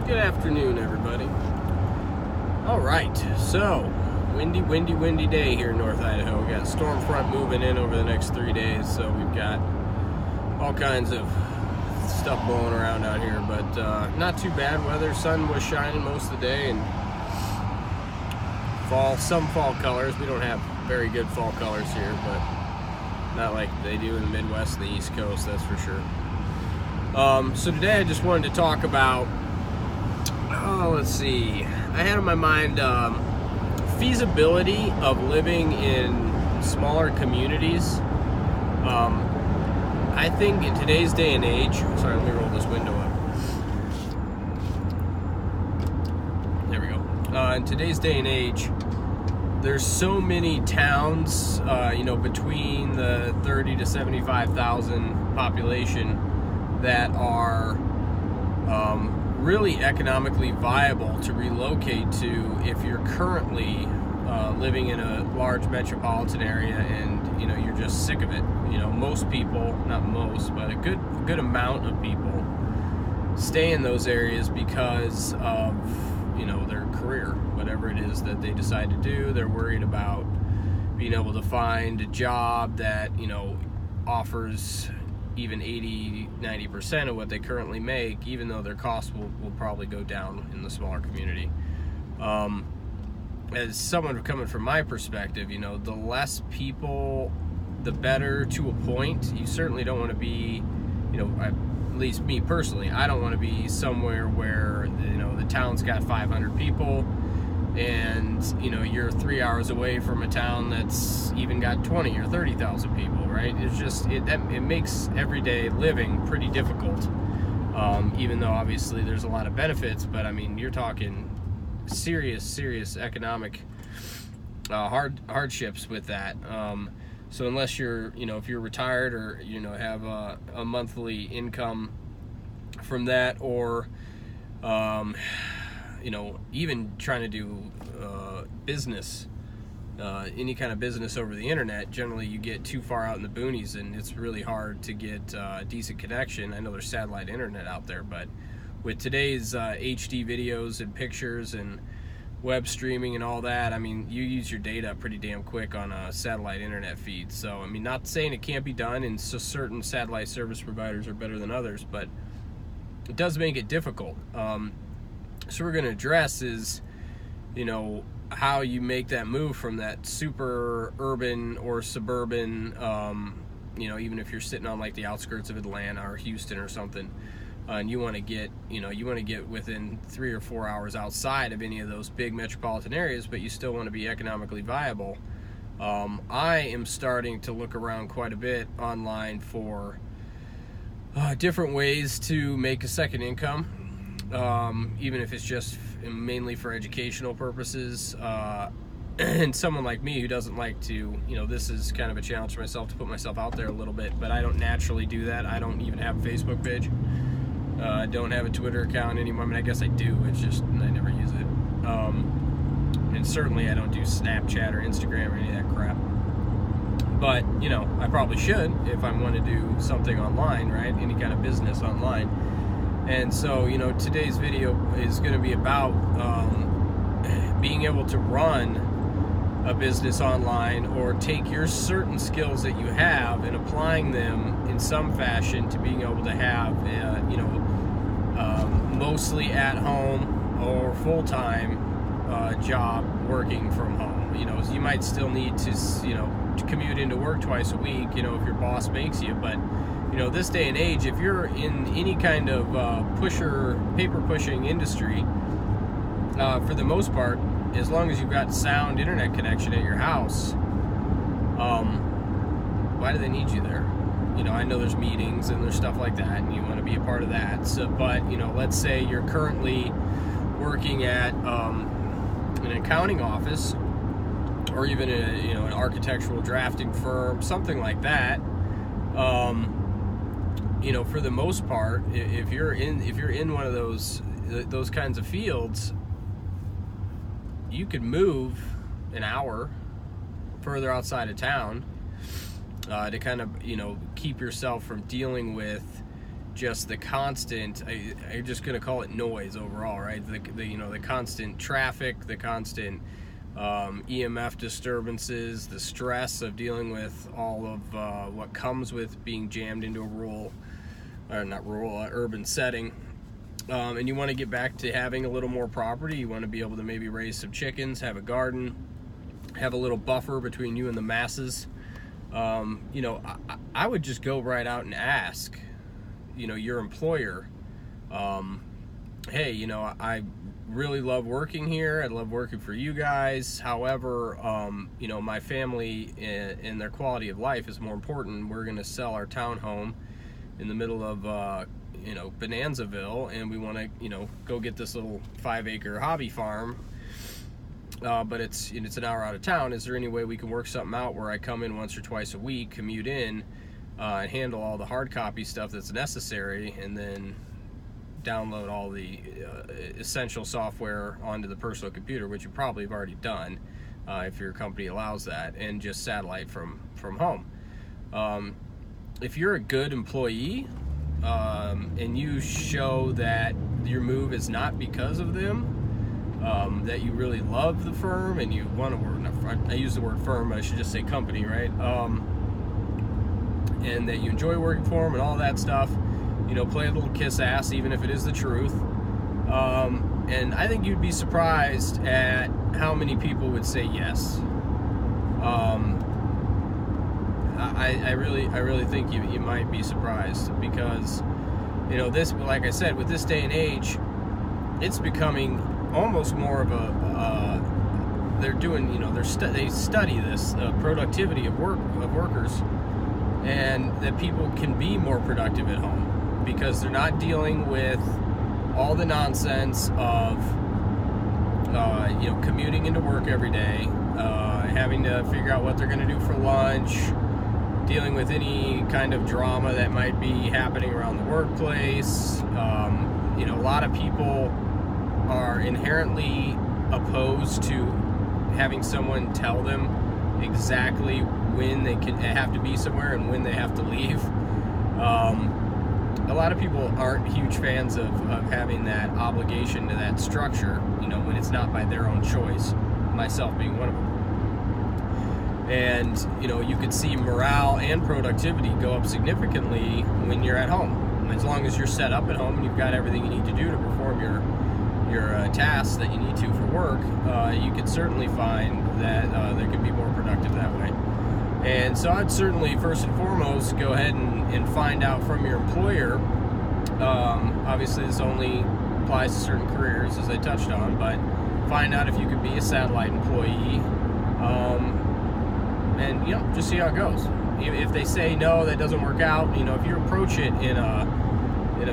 Good afternoon, everybody. All right, so windy day here in North Idaho. We got storm front moving in over the next 3 days, so we've got all kinds of stuff blowing around out here, but not too bad weather. Sun was shining most of the day, and some fall colors. We don't have very good fall colors here, but not like they do in the Midwest and the East Coast, that's for sure. So today I just wanted to talk about, let's see, I had on my mind feasibility of living in smaller communities. I think in today's day and age, sorry, let me roll this window up. There we go. In today's day and age, there's so many towns, between the 30 to 75,000 population that are really economically viable to relocate to if you're currently living in a large metropolitan area and you're just sick of it. Most people, not most, but a good amount of people stay in those areas because of their career, whatever it is that they decide to do. They're worried about being able to find a job that offers even 80-90% of what they currently make, even though their costs will probably go down in the smaller community. As someone coming from my perspective, the less people, the better to a point. You certainly don't want to be, at least me personally, I don't want to be somewhere where the town's got 500 people and you're 3 hours away from a town that's even got 20 or 30,000 people, right? It's just it makes everyday living pretty difficult. Even though obviously there's a lot of benefits, but I mean you're talking serious economic hardships with that. So unless you're if you're retired or have a monthly income from that, or even trying to do business, any kind of business over the internet, generally you get too far out in the boonies and it's really hard to get a decent connection. I know there's satellite internet out there, but with today's HD videos and pictures and web streaming and all that, I mean, you use your data pretty damn quick on a satellite internet feed. So, I mean, not saying it can't be done, and so certain satellite service providers are better than others, but it does make it difficult. So we're going to address is, how you make that move from that super urban or suburban, even if you're sitting on like the outskirts of Atlanta or Houston or something, and you want to get, within 3 or 4 hours outside of any of those big metropolitan areas, but you still want to be economically viable. I am starting to look around quite a bit online for different ways to make a second income. Even if it's just mainly for educational purposes, and someone like me who doesn't like to, this is kind of a challenge for myself to put myself out there a little bit, but I don't naturally do that. I don't even have a Facebook page. I don't have a Twitter account anymore. I mean, I guess I do, it's just I never use it. And certainly I don't do Snapchat or Instagram or any of that crap. But, I probably should if I want to do something online, right? Any kind of business online. And so, today's video is going to be about being able to run a business online, or take your certain skills that you have and applying them in some fashion to being able to have, mostly at home or full-time job working from home. So you might still need to commute into work twice a week, if your boss makes you, but this day and age, if you're in any kind of paper pushing industry, for the most part, as long as you've got sound internet connection at your house, why do they need you there? I know there's meetings and there's stuff like that, and you want to be a part of that. So, but let's say you're currently working at an accounting office, or even an architectural drafting firm, something like that. For the most part, if you're in one of those kinds of fields, you could move an hour further outside of town to kind of keep yourself from dealing with just the constant, I'm just going to call it noise overall, right? The constant traffic, the constant EMF disturbances, the stress of dealing with all of what comes with being jammed into a urban setting. And you want to get back to having a little more property. You want to be able to maybe raise some chickens, have a garden, have a little buffer between you and the masses. I would just go right out and ask, your employer, hey, I really love working here. I love working for you guys. However, my family and their quality of life is more important. We're going to sell our townhome in the middle of, Bonanzaville, and we want to, go get this little 5-acre hobby farm. But it's an hour out of town. Is there any way we can work something out where I come in once or twice a week, commute in, and handle all the hard copy stuff that's necessary, and then download all the essential software onto the personal computer, which you probably have already done if your company allows that, and just satellite from home. If you're a good employee and you show that your move is not because of them, that you really love the firm and you want to work, I use the word firm, but I should just say company, right? And that you enjoy working for them and all that stuff, play a little kiss ass, even if it is the truth. And I think you'd be surprised at how many people would say yes. I really think you might be surprised, because, this, like I said, with this day and age, it's becoming almost more of they're doing, they study this productivity of workers, and that people can be more productive at home because they're not dealing with all the nonsense of commuting into work every day, having to figure out what they're going to do for lunch, dealing with any kind of drama that might be happening around the workplace. A lot of people are inherently opposed to having someone tell them exactly when they have to be somewhere and when they have to leave. A lot of people aren't huge fans of having that obligation to that structure, when it's not by their own choice, myself being one of them. And, you could see morale and productivity go up significantly when you're at home. As long as you're set up at home and you've got everything you need to do to perform your tasks that you need to for work, you could certainly find that they can be more productive that way. And so I'd certainly, first and foremost, go ahead and find out from your employer. Obviously, this only applies to certain careers, as I touched on, but find out if you could be a satellite employee, and just see how it goes. If they say no, that doesn't work out, if you approach it in a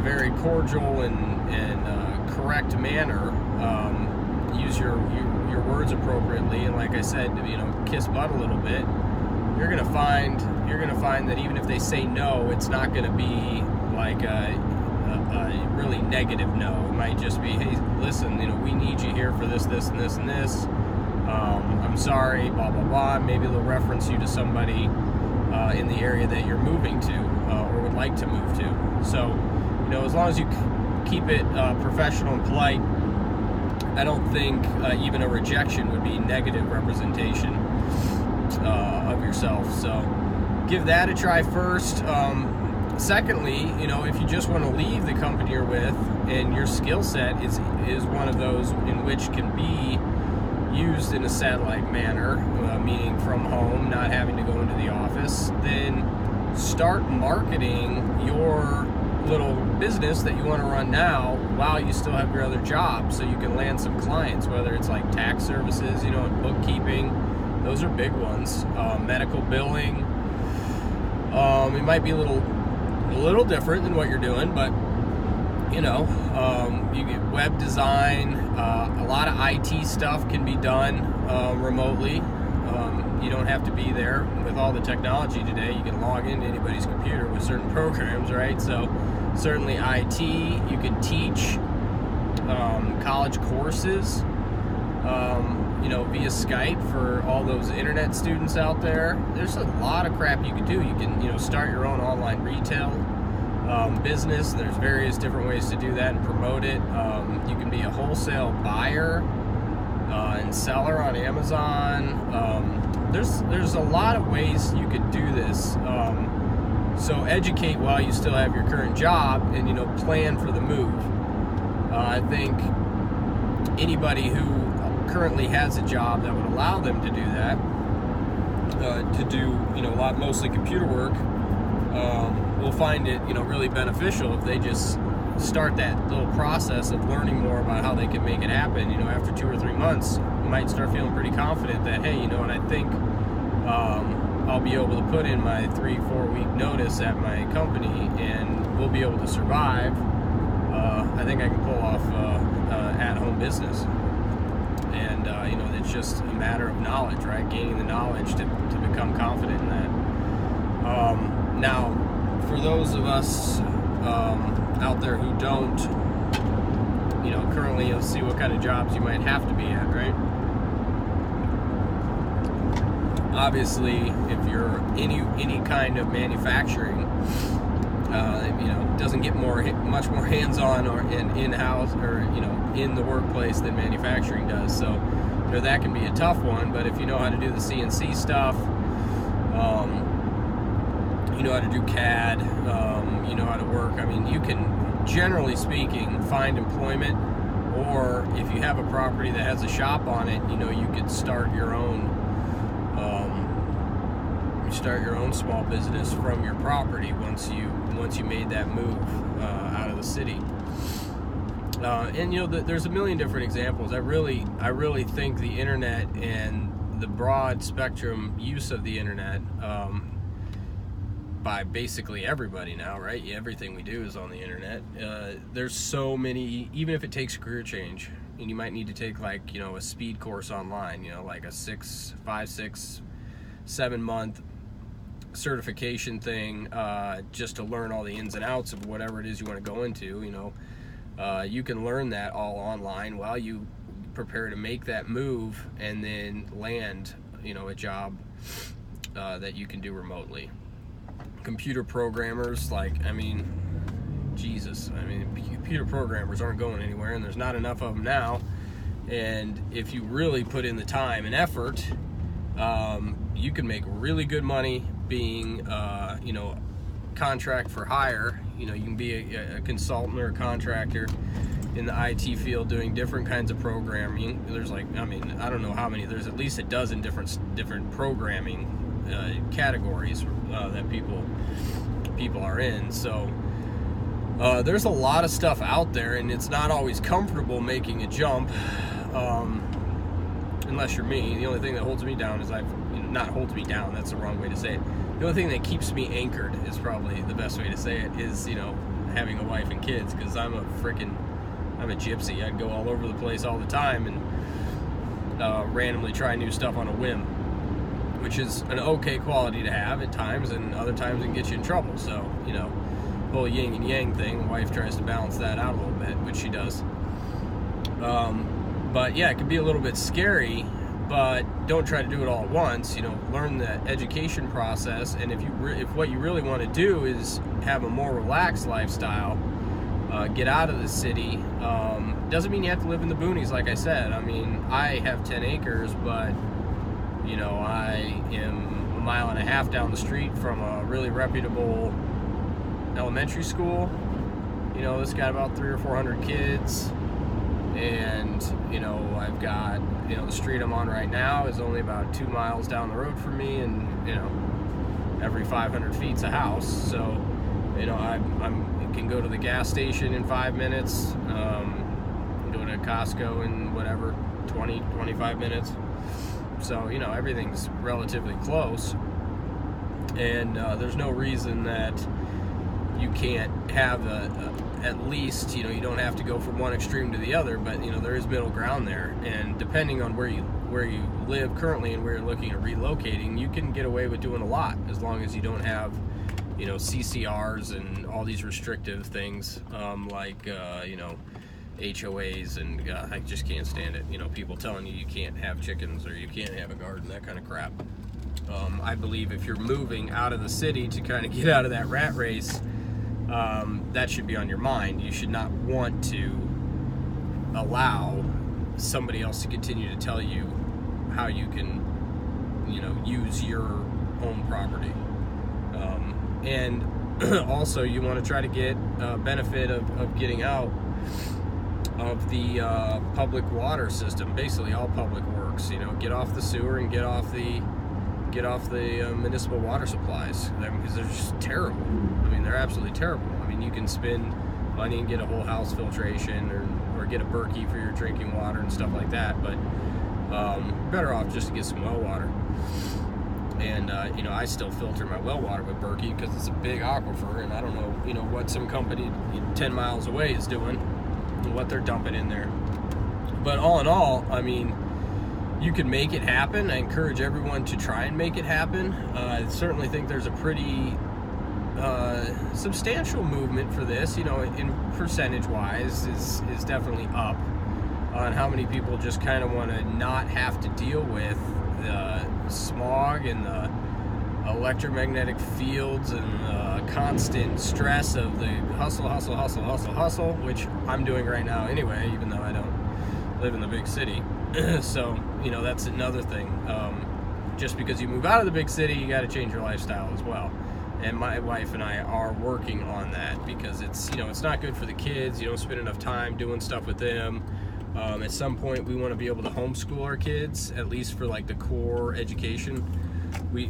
very cordial and correct manner, use your words appropriately, and like I said, kiss butt a little bit, you're gonna find that even if they say no, it's not gonna be like a really negative no. It might just be, hey, listen, we need you here for this, this, and this, and this. I'm sorry, blah blah blah. Maybe they'll reference you to somebody in the area that you're moving to or would like to move to. So, as long as you keep it professional and polite, I don't think even a rejection would be negative representation of yourself. So give that a try first. Secondly, if you just want to leave the company you're with and your skill set is one of those in which can be used in a satellite manner, meaning from home, not having to go into the office, then start marketing your little business that you want to run now while you still have your other job, so you can land some clients, whether it's like tax services, and bookkeeping. Those are big ones. Medical billing. It might be a little different than what you're doing, but you get web design. A lot of IT stuff can be done remotely. You don't have to be there. With all the technology today, you can log into anybody's computer with certain programs, right? So certainly IT, you can teach college courses, via Skype for all those internet students out there. There's a lot of crap you can do. You can, start your own online retail business. There's various different ways to do that and promote it. You can be a wholesale buyer and seller on Amazon. There's a lot of ways you could do this. So educate while you still have your current job, and plan for the move. I think anybody who currently has a job that would allow them to do that, to do mostly computer work, will find it really beneficial if they just start that little process of learning more about how they can make it happen. After 2 or 3 months, you might start feeling pretty confident that, hey, and I think I'll be able to put in my 3-4 week notice at my company and we'll be able to survive. I think I can pull off at-home business. And it's just a matter of knowledge, right? Gaining the knowledge to become confident in that. Now, for those of us out there who don't, currently, you'll see what kind of jobs you might have to be at, right? Obviously, if you're any kind of manufacturing, doesn't get much more hands-on or in-house or in the workplace than manufacturing does. So that can be a tough one. But if you know how to do the CNC stuff, you know how to do CAD, you know how to work. I mean, you can, generally speaking, find employment. Or if you have a property that has a shop on it, you could start your own. Start your own small business from your property once you made that move out of the city. And there's a million different examples. I really think the internet and the broad spectrum use of the internet by basically everybody now, right? Everything we do is on the internet. There's so many, even if it takes career change, and you might need to take a speed course online, like a 5, 6, 7 month certification thing, just to learn all the ins and outs of whatever it is you want to go into. You can learn that all online while you prepare to make that move and then land a job that you can do remotely. Computer programmers, computer programmers aren't going anywhere, and there's not enough of them now. And if you really put in the time and effort, you can make really good money being, contract for hire. You can be a consultant or a contractor in the IT field doing different kinds of programming. There's I don't know how many. There's at least a dozen different programming categories that people are in. So there's a lot of stuff out there, and it's not always comfortable making a jump. Unless you're me. The only thing that holds me down is not holds me down, that's the wrong way to say it. The only thing that keeps me anchored is probably the best way to say it, is, having a wife and kids, because I'm a gypsy. I'd go all over the place all the time and randomly try new stuff on a whim, which is an okay quality to have at times, and other times it can get you in trouble. So, whole yin and yang thing, wife tries to balance that out a little bit, which she does. But yeah, it can be a little bit scary, but don't try to do it all at once. Learn the education process, and if what you really want to do is have a more relaxed lifestyle, get out of the city. Doesn't mean you have to live in the boonies, like I said. I have 10 acres, but I am a mile and a half down the street from a really reputable elementary school. It's got about 300 or 400 kids. And, I've got, the street I'm on right now is only about 2 miles down the road from me, and, every 500 feet's a house. So, I can go to the gas station in 5 minutes, go to Costco in 25 minutes. So, everything's relatively close. And there's no reason that you can't have at least, you don't have to go from one extreme to the other, but there is middle ground there. And depending on where you live currently and where you're looking at relocating, you can get away with doing a lot, as long as you don't have CCRs and all these restrictive things, like HOAs, and I just can't stand it. People telling you can't have chickens or you can't have a garden, that kind of crap. I believe if you're moving out of the city to kind of get out of that rat race, that should be on your mind. You should not want to allow somebody else to continue to tell you how you can, use your own property. And also, you want to try to get benefit of getting out of the public water system. Basically, all public works. Get off the sewer and get off the municipal water supplies, because they're just terrible. I mean, they're absolutely terrible. I mean, you can spend money and get a whole house filtration or get a Berkey for your drinking water and stuff like that, but better off just to get some well water. And I still filter my well water with Berkey because it's a big aquifer, and I don't know what some company 10 miles away is doing and what they're dumping in there. But all in all, I mean, you can make it happen. I encourage everyone to try and make it happen. I certainly think there's a pretty substantial movement for this, in percentage-wise is definitely up on how many people just kind of want to not have to deal with the smog and the electromagnetic fields and the constant stress of the hustle, which I'm doing right now anyway, even though I don't live in the big city. So, that's another thing. Just because you move out of the big city, you got to change your lifestyle as well. And my wife and I are working on that because it's not good for the kids. You don't spend enough time doing stuff with them. At some point, we want to be able to homeschool our kids, at least for like the core education. We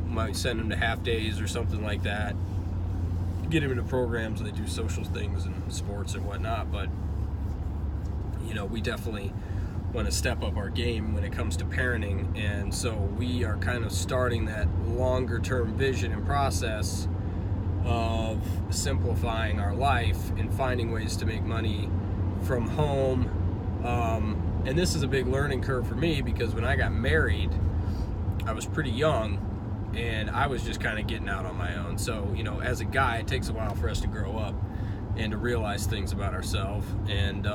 might send them to half days or something like that. Get them into programs where they do social things and sports and whatnot. But we definitely want to step up our game when it comes to parenting, and so we are kind of starting that longer term vision and process of simplifying our life and finding ways to make money from home. And this is a big learning curve for me because when I got married, I was pretty young and I was just kind of getting out on my own. So, as a guy, it takes a while for us to grow up and to realize things about ourselves. And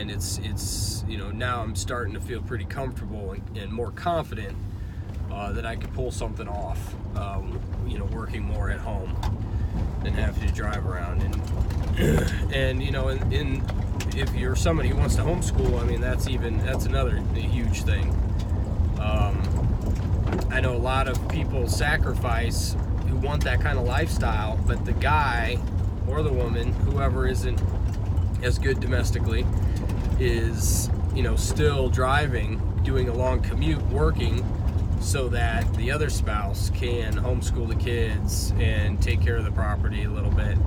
it's now I'm starting to feel pretty comfortable and more confident that I could pull something off, working more at home than having to drive around. And if you're somebody who wants to homeschool, I mean, that's another huge thing. I know a lot of people sacrifice who want that kind of lifestyle, but the guy or the woman, whoever isn't as good domestically, is still driving, doing a long commute, working, so that the other spouse can homeschool the kids and take care of the property a little bit.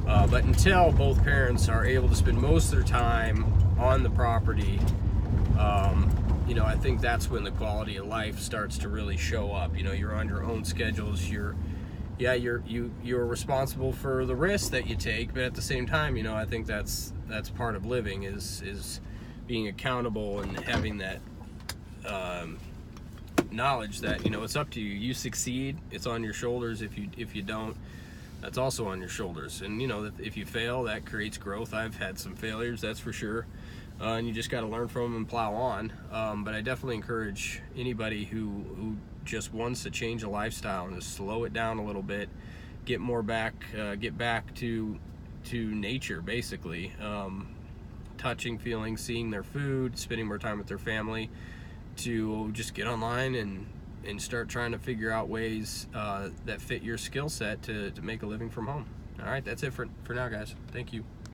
But until both parents are able to spend most of their time on the property, I think that's when the quality of life starts to really show up. You're on your own schedules. You're responsible for the risks that you take, but at the same time, I think that's part of living is being accountable and having that knowledge that it's up to you. You succeed, it's on your shoulders. If you don't, that's also on your shoulders. And if you fail, that creates growth. I've had some failures, that's for sure, and you just got to learn from them and plow on. But I definitely encourage anybody who just wants to change a lifestyle and to slow it down a little bit, get back to nature, basically, touching, feeling, seeing their food, spending more time with their family, to just get online and start trying to figure out ways that fit your skill set to make a living from home. All right, that's it for now, guys. Thank you.